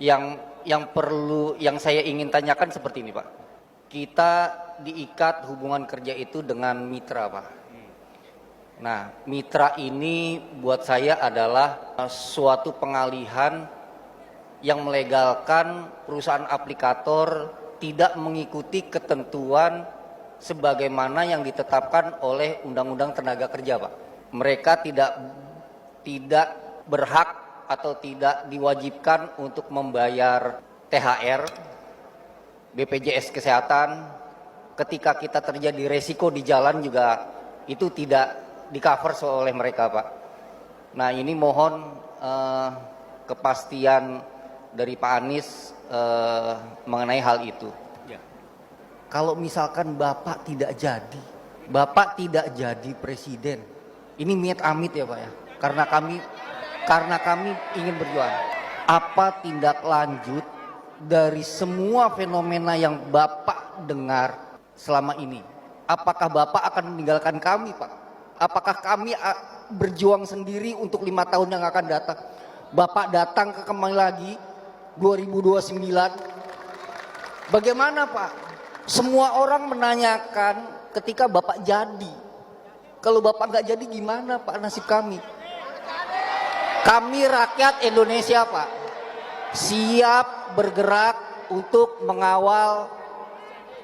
yang saya ingin tanyakan seperti ini, Pak. Kita diikat hubungan kerja itu dengan mitra, Pak. Nah, mitra ini buat saya adalah suatu pengalihan yang melegalkan perusahaan aplikator tidak mengikuti ketentuan sebagaimana yang ditetapkan oleh Undang-Undang Tenaga Kerja, Pak. Mereka tidak berhak atau tidak diwajibkan untuk membayar THR, BPJS Kesehatan. Ketika kita terjadi resiko di jalan juga itu tidak di-cover oleh mereka, Pak. Nah, ini mohon kepastian dari Pak Anies mengenai hal itu. Ya. Kalau misalkan Bapak tidak jadi presiden, ini amit ya, Pak ya. Karena kami ingin berjuang. Apa tindak lanjut dari semua fenomena yang Bapak dengar selama ini? Apakah Bapak akan meninggalkan kami, Pak? Apakah kami berjuang sendiri untuk 5 tahun yang akan datang? Bapak datang ke kami lagi 2029. Bagaimana, Pak? Semua orang menanyakan ketika Bapak jadi. Kalau Bapak nggak jadi gimana, Pak, nasib kami? Kami rakyat Indonesia, Pak, siap bergerak untuk mengawal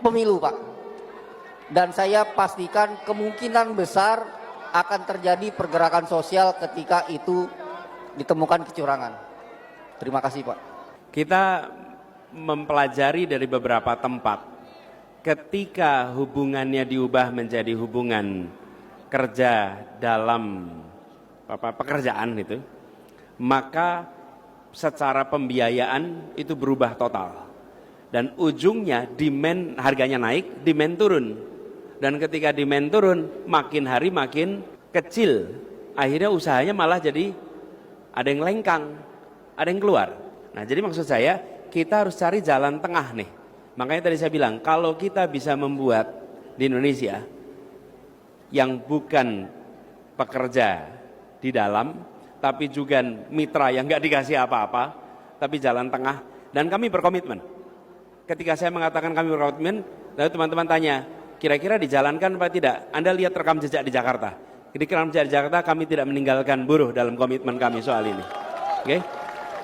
pemilu, Pak. Dan saya pastikan kemungkinan besar akan terjadi pergerakan sosial ketika itu ditemukan kecurangan. Terima kasih, Pak. Kita mempelajari dari beberapa tempat ketika hubungannya diubah menjadi hubungan kerja dalam pekerjaan itu, maka secara pembiayaan itu berubah total dan ujungnya demand harganya naik, demand turun, dan ketika demand turun makin hari makin kecil, akhirnya usahanya malah jadi ada yang lengkang, ada yang keluar. Nah, jadi maksud saya kita harus cari jalan tengah nih. Makanya tadi saya bilang kalau kita bisa membuat di Indonesia yang bukan pekerja di dalam, tapi juga mitra yang nggak dikasih apa-apa, tapi jalan tengah, dan kami berkomitmen. Ketika saya mengatakan kami berkomitmen, lalu teman-teman tanya, kira-kira dijalankan apa tidak? Anda lihat rekam jejak di Jakarta. Di rekam jejak di Jakarta kami tidak meninggalkan buruh dalam komitmen kami soal ini. Oke?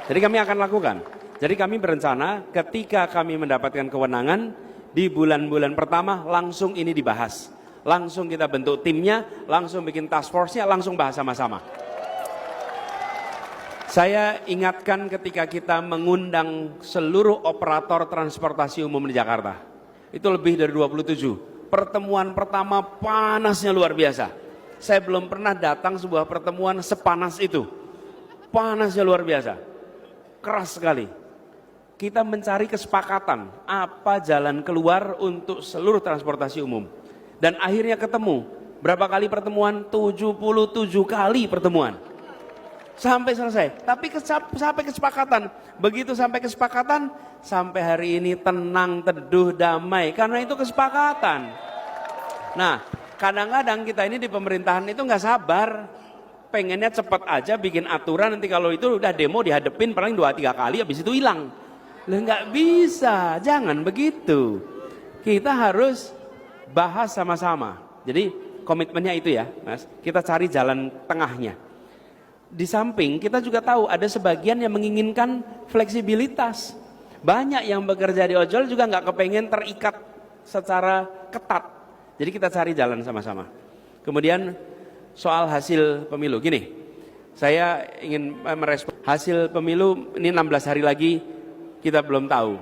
Jadi kami akan lakukan. Jadi kami berencana ketika kami mendapatkan kewenangan, di bulan-bulan pertama langsung ini dibahas. Langsung kita bentuk timnya, langsung bikin task force-nya, langsung bahas sama-sama. Saya ingatkan ketika kita mengundang seluruh operator transportasi umum di Jakarta. Itu lebih dari 27. Pertemuan pertama panasnya luar biasa. Saya belum pernah datang sebuah pertemuan sepanas itu. Panasnya luar biasa. Keras sekali. Kita mencari kesepakatan apa jalan keluar untuk seluruh transportasi umum. Dan akhirnya ketemu. Berapa kali pertemuan? 77 kali pertemuan. Sampai selesai. Tapi sampai kesepakatan. Begitu sampai kesepakatan, sampai hari ini tenang, teduh, damai. Karena itu kesepakatan. Nah, kadang-kadang kita ini di pemerintahan itu nggak sabar. Pengennya cepat aja bikin aturan, nanti kalau itu udah demo dihadepin paling 2-3 kali, habis itu hilang. Lah nggak bisa, jangan begitu. Kita harus bahas sama-sama. Jadi komitmennya itu ya, Mas. Kita cari jalan tengahnya. Di samping kita juga tahu ada sebagian yang menginginkan fleksibilitas. Banyak yang bekerja di ojol juga nggak kepengen terikat secara ketat. Jadi kita cari jalan sama-sama. Kemudian soal hasil pemilu, gini, saya ingin merespon hasil pemilu ini 16 hari lagi kita belum tahu,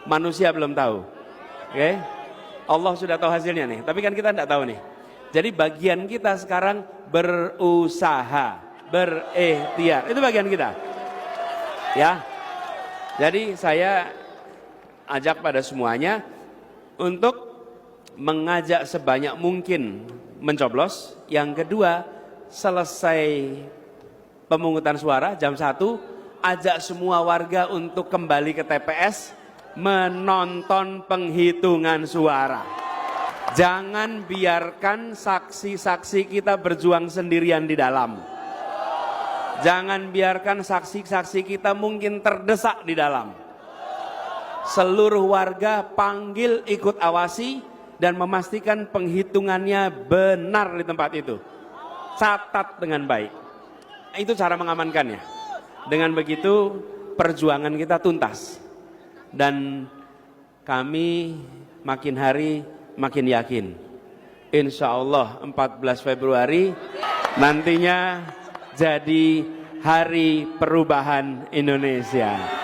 manusia belum tahu, oke? Allah sudah tahu hasilnya nih, tapi kan kita tidak tahu nih. Jadi bagian kita sekarang berusaha, berikhtiar, itu bagian kita, ya. Jadi saya ajak pada semuanya untuk mengajak sebanyak mungkin mencoblos. Yang kedua, selesai pemungutan suara jam 1, ajak semua warga untuk kembali ke TPS menonton penghitungan suara. Jangan biarkan saksi-saksi kita berjuang sendirian di dalam. Jangan biarkan saksi-saksi kita mungkin terdesak di dalam. Seluruh warga panggil, ikut awasi, dan memastikan penghitungannya benar di tempat itu. Catat dengan baik. Itu cara mengamankannya. Dengan begitu perjuangan kita tuntas. Dan kami makin hari makin yakin. Insya Allah 14 Februari nantinya jadi hari perubahan Indonesia.